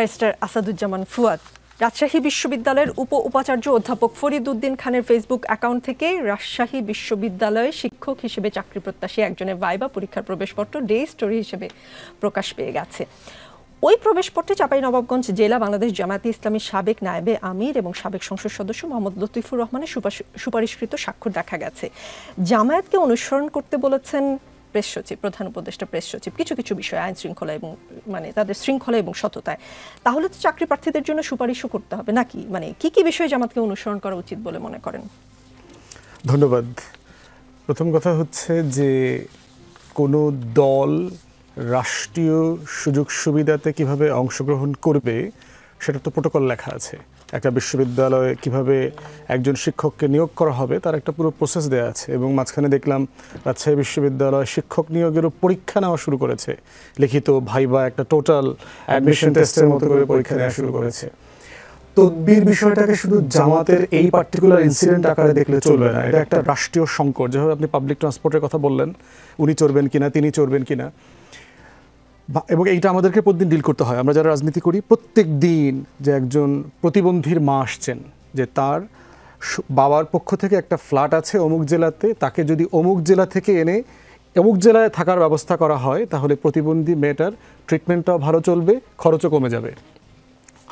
Barrister Asaduzzaman Fuad. Rajshahi বিশ্ববিদ্যালয়ের উপাচার্য অধ্যাপক ফরিদ উদ্দিন খানের ফেসবুক অ্যাকাউন্ট থেকে রাজশাহী বিশ্ববিদ্যালয়ে শিক্ষক হিসেবে চাকরি প্রত্যাশী একজনের ভাইবা পরীক্ষার প্রবেশপত্র ডে স্টোরি হিসেবে প্রকাশ পেয়ে গেছে। ওই প্রবেশপত্রে চাঁপাইনবাবগঞ্জ জেলা বাংলাদেশ জামায়াতে ইসলামীর সাবেক নায়েবে আমির এবং সাবেক সংসদ সদস্য মোহাম্মদ লতিফুর রহমানের সুপারিশকৃত স্বাক্ষর দেখা গেছে। জামায়াতকে অনুসরণ করতে বলেছেন প্রেস সচিব, প্রধান উপদেষ্টা প্রেস সচিব কিছু কিছু বিষয় আইন শৃঙ্খলা এবং তাদের শৃঙ্খলা এবং সততায়। তাহলে তো চাকরি প্রার্থীদের জন্য সুপারিশও করতে হবে নাকি? কি কি বিষয়ে জামাতকে অনুসরণ করা উচিত বলে মনে করেন? ধন্যবাদ। প্রথম কথা হচ্ছে যে কোনো দল রাষ্ট্রীয় সুযোগ সুবিধাতে কিভাবে অংশগ্রহণ করবে সেটা তো প্রোটোকল লেখা আছে। একটা বিশ্ববিদ্যালয়ে কিভাবে একজন শিক্ষককে নিয়োগ করা হবে তার একটা পুরো প্রসেস দেওয়া আছে, এবং মাঝখানে দেখলাম রাজশাহী বিশ্ববিদ্যালয় শিক্ষক নিয়োগেরও পরীক্ষা নেওয়া শুরু করেছে, লিখিত ভাইবা একটা টোটাল অ্যাডমিশন টেস্টের মতো করে পরীক্ষা নেওয়া শুরু করেছে। তদবির বিষয়টাকে শুধু জামাতের এই পার্টিকুলার ইনসিডেন্ট আকারে দেখলে চলবে না, এটা একটা রাষ্ট্রীয় সংকট। যেভাবে আপনি পাবলিক ট্রান্সপোর্টের কথা বললেন, উনি চড়বেন কিনা, তিনি চড়বেন কিনা, এবং এইটা আমাদেরকে প্রতিদিন ডিল করতে হয়। আমরা যারা রাজনীতি করি প্রত্যেক দিন যে একজন প্রতিবন্ধীর মা আসছেন, যে তার বাবার পক্ষ থেকে একটা ফ্ল্যাট আছে অমুক জেলাতে, তাকে যদি অমুক জেলা থেকে এনে অমুক জেলায় থাকার ব্যবস্থা করা হয় তাহলে প্রতিবন্ধী মেয়েটার ট্রিটমেন্টটাও ভালো চলবে, খরচও কমে যাবে।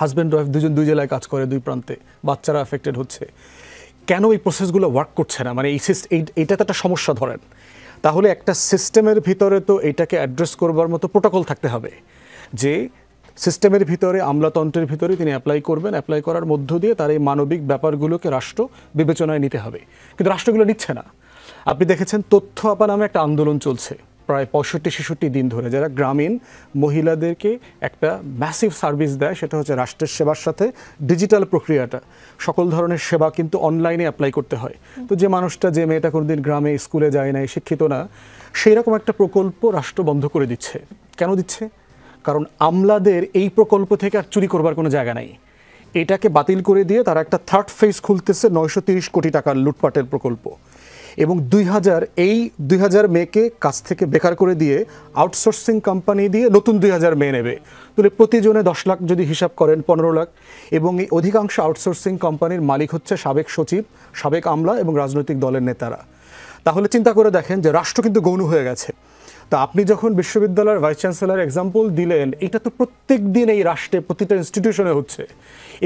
হাজব্যান্ড ওয়াইফ দুজন দুই জেলায় কাজ করে, দুই প্রান্তে, বাচ্চারা অ্যাফেক্টেড হচ্ছে। কেন এই প্রসেসগুলো ওয়ার্ক করছে না? এইটা তো একটা সমস্যা ধরেন। তাহলে একটা সিস্টেমের ভিতরে তো এইটাকে অ্যাড্রেস করবার মতো প্রোটোকল থাকতে হবে, যে সিস্টেমের ভিতরে আমলাতন্ত্রের ভিতরে তিনি অ্যাপ্লাই করবেন, অ্যাপ্লাই করার মধ্য দিয়ে তার এই মানবিক ব্যাপারগুলোকে রাষ্ট্র বিবেচনায় নিতে হবে। কিন্তু রাষ্ট্রগুলো নিচ্ছে না। আপনি দেখেছেন তথ্য আপা নামে একটা আন্দোলন চলছে প্রায় 65-66 দিন ধরে, যারা গ্রামীণ মহিলাদেরকে একটা ম্যাসিভ সার্ভিস দেয়, সেটা হচ্ছে রাষ্ট্রের সেবার সাথে ডিজিটাল প্রক্রিয়াটা। সকল ধরনের সেবা কিন্তু অনলাইনে অ্যাপ্লাই করতে হয়। তো যে মানুষটা, যে মেয়েটা কোনোদিন গ্রামে স্কুলে যায় নাই, শিক্ষিত না, সেই রকম একটা প্রকল্প রাষ্ট্র বন্ধ করে দিচ্ছে। কেন দিচ্ছে? কারণ আমলাদের এই প্রকল্প থেকে আর চুরি করবার কোনো জায়গা নাই। এটাকে বাতিল করে দিয়ে তারা একটা থার্ড ফেজ খুলতেছে 930 কোটি টাকার লুটপাটের প্রকল্প, এবং 2000 মেয়েকে কাছ থেকে বেকার করে দিয়ে আউটসোর্সিং কোম্পানি দিয়ে নতুন 2000 মেয়ে নেবে। তাহলে প্রতিজনে 10 লাখ যদি হিসাব করেন 15 লাখ, এবং এই অধিকাংশ আউটসোর্সিং কোম্পানির মালিক হচ্ছে সাবেক সচিব, সাবেক আমলা এবং রাজনৈতিক দলের নেতারা। তাহলে চিন্তা করে দেখেন যে রাষ্ট্র কিন্তু গৌণ হয়ে গেছে। তা আপনি যখন বিশ্ববিদ্যালয়ের ভাইস চ্যান্সেলর এক্সাম্পল দিলেন, এটা তো প্রত্যেক দিন এই রাষ্ট্রে প্রতিটা ইনস্টিটিউশনে হচ্ছে,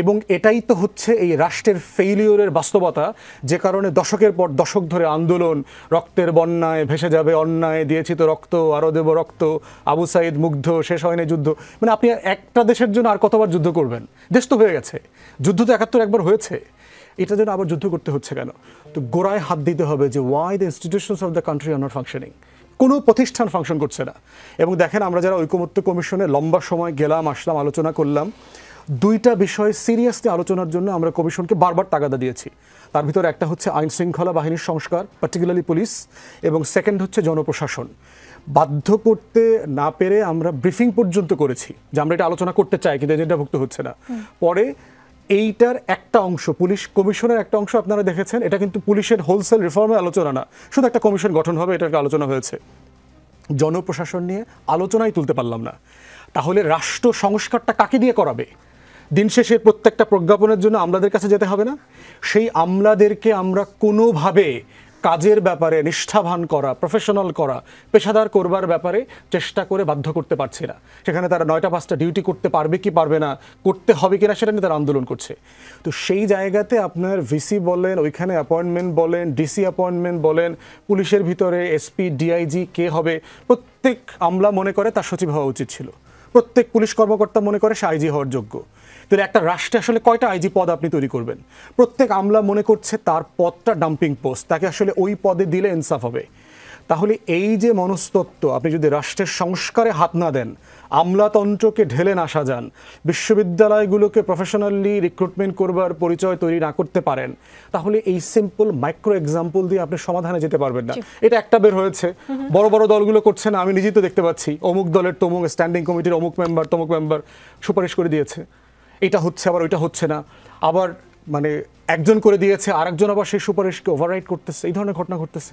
এবং এটাই তো হচ্ছে এই রাষ্ট্রের ফেইলিওরের বাস্তবতা, যে কারণে দশকের পর দশক ধরে আন্দোলন, রক্তের বন্যায় ভেসে যাবে অন্যায়, দিয়েছি তো রক্ত আরও দেব রক্ত, আবু সাইদ মুগ্ধ, শেষ হয়নি যুদ্ধ। মানে আপনি একটা দেশের জন্য আর কতবার যুদ্ধ করবেন? দেশ তো হয়ে গেছে, যুদ্ধ তো 71 একবার হয়েছে, এটার জন্য আবার যুদ্ধ করতে হচ্ছে কেন? তো গোড়ায় হাত দিতে হবে যে why the institutions of the country are not functioning. কোনো প্রতিষ্ঠান ফাংশন করছে না। এবং দেখেন, আমরা যারা ঐকমত্য কমিশনে লম্বা সময় গেলাম, আসলাম, আলোচনা করলাম, দুইটা বিষয় সিরিয়াসলি আলোচনার জন্য আমরা কমিশনকে বারবার তাগাদা দিয়েছি। তার ভিতরে একটা হচ্ছে আইন শৃঙ্খলা বাহিনীর সংস্কার, পার্টিকুলারলি পুলিশ, এবং সেকেন্ড হচ্ছে জনপ্রশাসন। বাধ্য করতে না পেরে আমরা ব্রিফিং পর্যন্ত করেছি যে আমরা এটা আলোচনা করতে চাই, কিন্তু এজেন্ডাভুক্ত হচ্ছে না। পরে এইটার একটা অংশ, পুলিশ কমিশনের একটা অংশ আপনারা দেখেছেন, এটা কিন্তু পুলিশের হোলসেল রিফর্মের আলোচনা না, শুধু একটা কমিশন গঠন হবে, এটার আলোচনা হয়েছে। জনপ্রশাসন নিয়ে আলোচনাই তুলতে পারলাম না। তাহলে রাষ্ট্র সংস্কারটা কাকে দিয়ে করাবে? দিন শেষে প্রত্যেকটা প্রজ্ঞাপনের জন্য আমলাদের কাছে যেতে হবে না? সেই আমলাদেরকে আমরা কোনোভাবে কাজের ব্যাপারে নিষ্ঠাবান করা, প্রফেশনাল করা, পেশাদার করবার ব্যাপারে চেষ্টা করে বাধ্য করতে পারছি না। সেখানে তারা 9টা 5টা ডিউটি করতে পারবে কি পারবে না, করতে হবে কিনা সেটা নিয়ে তারা আন্দোলন করছে। তো সেই জায়গাতে আপনার ভিসি বলেন, ওইখানে অ্যাপয়েন্টমেন্ট বলেন, ডিসি অ্যাপয়েন্টমেন্ট বলেন, পুলিশের ভিতরে এসপি, ডিআইজি কে হবে, প্রত্যেক আমলা মনে করে তার সচিব হওয়া উচিত ছিল, প্রত্যেক পুলিশ কর্মকর্তা মনে করে সে আইজি হওয়ার যোগ্য। তাহলে একটা রাষ্ট্রে আসলে কয়টা আইজি পদ আপনি তৈরি করবেন? প্রত্যেক আমলা মনে করছে তার পদটা ডাম্পিং পোস্ট, তাকে আসলে ওই পদে দিলে ইনসাফ হবে। তাহলে এই যে মনস্তত্ত্ব, আপনি যদি রাষ্ট্রের সংস্কারে হাত না দেন, আমলাতন্ত্রকে ঢেলে না সাজান, বিশ্ববিদ্যালয়গুলোকে প্রফেশনালি রিক্রুটমেন্ট করবার পরিচয় তৈরি না করতে পারেন, তাহলে এই সিম্পল মাইক্রো এক্সাম্পল দিয়ে আপনি সমাধানে যেতে পারবেন না। এটা একটা বের হয়েছে, বড় বড় দলগুলো করছে না, আমি নিজেই তো দেখতে পাচ্ছি, অমুক দলের তমুক স্ট্যান্ডিং কমিটির অমুক মেম্বার তমুক মেম্বার সুপারিশ করে দিয়েছে, এটা হচ্ছে আবার ওইটা হচ্ছে না, আবার একজন করে দিয়েছে, আরেকজন আবার সেই সুপারিশকে ওভাররাইড করতেছে, এই ধরনের ঘটনা ঘটতেছে।